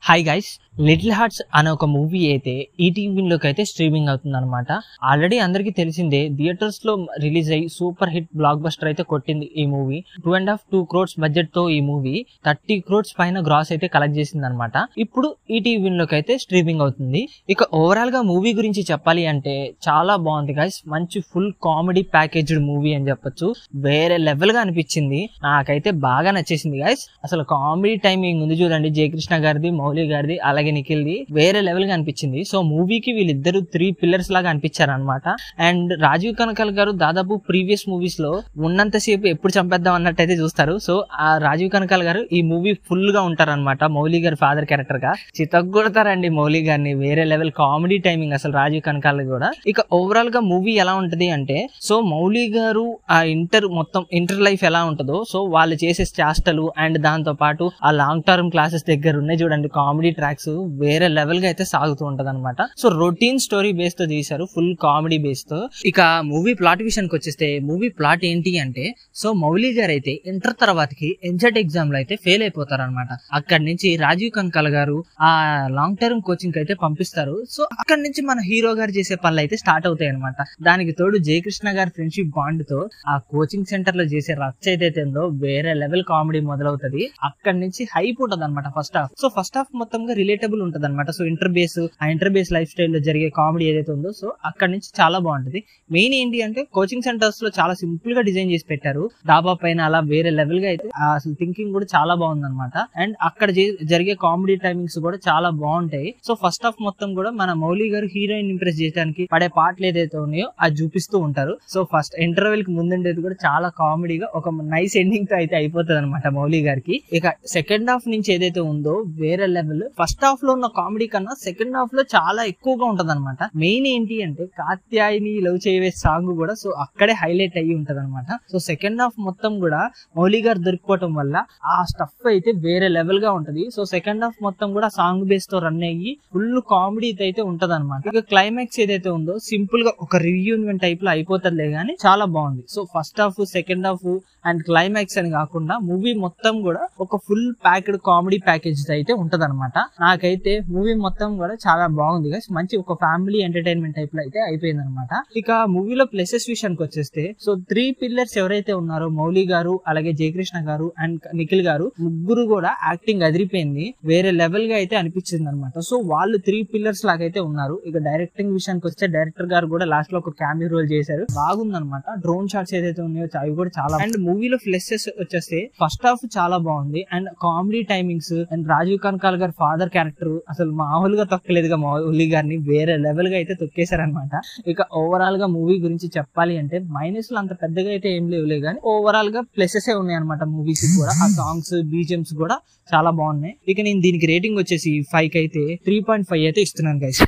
Hi guys, little hearts అనే ఒక movie అయితే ఈటీవీలోకి అయితే స్ట్రీమింగ్ అవుతుంది అనమాట. ఆల్రెడీ అందరికీ తెలిసిందే, థియేటర్స్ లో రిలీజ్ అయ్యి సూపర్ హిట్ బ్లాక్ బస్టర్ అయితే కొట్టింది ఈ మూవీ. 2.5-2 crores బడ్జెట్ తో ఈ మూవీ 30 crores పైన గ్రాస్ అయితే కలెక్ట్ చేసింది అనమాట. ఇప్పుడు ఈటీవీలోకి అయితే స్ట్రీమింగ్ అవుతుంది. ఇక ఓవరాల్ గా మూవీ గురించి చెప్పాలి అంటే చాలా బాగుంది గైస్. మంచి ఫుల్ కామెడీ ప్యాకేజ్డ్ మూవీ అని చెప్పొచ్చు. వేరే లెవెల్ గా అనిపించింది, నాకైతే బాగా నచ్చేసింది గైస్. అసలు కామెడీ టైమింగ్ ఉంది చూడండి, జయకృష్ణ గారిది, మౌలి గారిది, అలాగే నిఖిల్ది వేరే లెవెల్ గా అనిపించింది. సో మూవీకి వీళ్ళిద్దరు 3 pillars లాగా అనిపించారు అనమాట. అండ్ రాజీవ్ కనకాల్ గారు దాదాపు ప్రీవియస్ మూవీస్ లో ఉన్నంతసేపు ఎప్పుడు చంపేద్దాం అన్నట్టయితే చూస్తారు. సో ఆ రాజీవ్ కనకాల్ గారు ఈ మూవీ ఫుల్ గా ఉంటారనమాట. మౌలి గారి ఫాదర్ క్యారెక్టర్ గా చితగ్గొడతారండి మౌలి గారిని. వేరే లెవెల్ కామెడీ టైమింగ్ అసలు రాజీవ్ కనకాల్ కూడా. ఇక ఓవరాల్ గా మూవీ ఎలా ఉంటది అంటే, సో మౌలి గారు ఆ ఇంటర్ లైఫ్ ఎలా ఉంటుందో, సో వాళ్ళు చేసే చేష్టలు అండ్ దాంతో పాటు ఆ లాంగ్ టర్మ్ క్లాసెస్ దగ్గర ఉన్నాయి చూడండి, కామెడీ ట్రాక్స్ వేరే లెవెల్ గా అయితే సాగుతూ ఉంటది అనమాట. సో రొటీన్ స్టోరీ బేస్ తో తీశారు, ఫుల్ కామెడీ బేస్ తో. ఇక మూవీ ప్లాట్ విషయానికి వచ్చేస్తే, మూవీ ప్లాట్ ఏంటి అంటే, సో మౌలి గారు అయితే ఇంటర్ తర్వాతకి ఎంసెట్ ఎగ్జామ్ లో అయితే ఫెయిల్ అయిపోతారు అనమాట. అక్కడి నుంచి రాజీవ్ కనకాల్ గారు ఆ లాంగ్ టర్మ్ కోచింగ్ అయితే పంపిస్తారు. సో అక్కడి నుంచి మన హీరో గారు చేసే పనులు అయితే స్టార్ట్ అవుతాయి అనమాట. దానికి తోడు జయకృష్ణ గారి ఫ్రెండ్షిప్ బాండ్ తో ఆ కోచింగ్ సెంటర్ లో చేసే రచ్చ ఏదైతే ఉందో వేరే లెవెల్ కామెడీ మొదలవుతుంది. అక్కడి నుంచి హైప్ ఉంటది అనమాట first half. So first half మొత్తంగా రిలేటబుల్ ఉంటది అనమాట. So inter base life style లో జరిగే కామెడీ ఏదైతే ఉందో, సో అక్కడ నుంచి చాలా బాగుంటది. మెయిన్ ఏంటి అంటే, కోచింగ్ సెంటర్స్ లో చాలా సింపుల్ గా డిజైన్ చేసి పెట్టారు. డాబా పైన అలా వేరే లెవెల్ గా అయితే అసలు థింకింగ్ కూడా చాలా బాగుంది అనమాట. అండ్ అక్కడ జరిగే కామెడీ టైమింగ్స్ కూడా చాలా బాగుంటాయి. సో ఫస్ట్ హాఫ్ మొత్తం కూడా మన మౌలి గారు హీరోయిన్ ఇంప్రెస్ చేయడానికి పడే పాటలు ఏదైతే ఉన్నాయో అది చూపిస్తూ ఉంటారు. సో ఫస్ట్ ఇంటర్వెల్ కి ముందుండేది కూడా చాలా కామెడీగా ఒక నైస్ ఎండింగ్ తో అయితే అయిపోతుంది అనమాట మౌలి గారికి. ఇక సెకండ్ హాఫ్ నుంచి ఏదైతే ఉందో వేరే లెవెల్. ఫస్ట్ హాఫ్ లో ఉన్న కామెడీ కన్నా సెకండ్ హాఫ్ లో చాలా ఎక్కువగా ఉంటది అనమాట. మెయిన్ ఏంటి అంటే, కాత్యాయిని లవ్ చేయవే సాంగ్ కూడా సో అక్కడే హైలైట్ అయ్యి ఉంటది అనమాట. సో సెకండ్ హాఫ్ మొత్తం కూడా మౌలి గారు దొరికిపోవటం వల్ల ఆ స్టఫ్ అయితే వేరే లెవెల్ గా ఉంటది. సో సెకండ్ హాఫ్ మొత్తం కూడా సాంగ్ బేస్ తో రన్ అయ్యి ఫుల్ కామెడీ అయితే ఉంటది అనమాట. ఇక క్లైమాక్స్ ఏదైతే ఉందో సింపుల్ గా ఒక రియూనియన్ టైప్ లో అయిపోతుందిలే గానీ చాలా బాగుంది. So first half, second half and climax అని కాకుండా మూవీ మొత్తం కూడా ఒక ఫుల్ ప్యాక్డ్ కామెడీ ప్యాకేజ్ అయితే ఉంటది అనమాట. నాకైతే మూవీ మొత్తం కూడా చాలా బాగుంది గైస్. మంచి ఒక ఫ్యామిలీ ఎంటర్టైన్మెంట్ టైప్ లో అయితే అయిపోయింది అనమాట. ఇక మూవీలో ప్లసెస్ విషయానికి వచ్చేస్తే, సో 3 pillars ఎవరైతే ఉన్నారో, మౌలి గారు, అలాగే జయకృష్ణ గారు అండ్ నిఖిల్ గారు, ముగ్గురు కూడా యాక్టింగ్ అదిరిపోయింది. వేరే లెవెల్ గా అయితే అనిపించింది అనమాట. సో వాళ్ళు 3 pillars లాగైతే ఉన్నారు. ఇక డైరెక్టింగ్ విషయానికి వస్తే, డైరెక్టర్ గారు కూడా లాస్ట్ లో ఒక క్యామియో రోల్ చేశారు, బాగుంది అనమాట. డ్రోన్ షాట్స్ ఏదైతే ఉన్నాయో అవి కూడా చాలా. అండ్ మూవీలో ప్లసెస్ వచ్చేస్తే, ఫస్ట్ హాఫ్ చాలా బాగుంది and comedy timings and Rajeev Kanakala గారి ఫాదర్ క్యారెక్టర్ అసలు మామూలుగా తొక్కలేదుగా మౌలి గారిని, వేరే లెవెల్ గా అయితే తొక్కేశారనమాట. ఇక ఓవరాల్ గా మూవీ గురించి చెప్పాలి అంటే, మైనస్ లో అంత పెద్దగా అయితే ఏం లేవులే కానీ ఓవరాల్ గా ప్లసెస్ ఉన్నాయి అనమాట మూవీస్ కూడా. ఆ సాంగ్స్, బీజిఎమ్స్ కూడా చాలా బాగున్నాయి. ఇక నేను దీనికి రేటింగ్ వచ్చేసి 5 కి అయితే 3.5 అయితే ఇస్తున్నాను గైస్.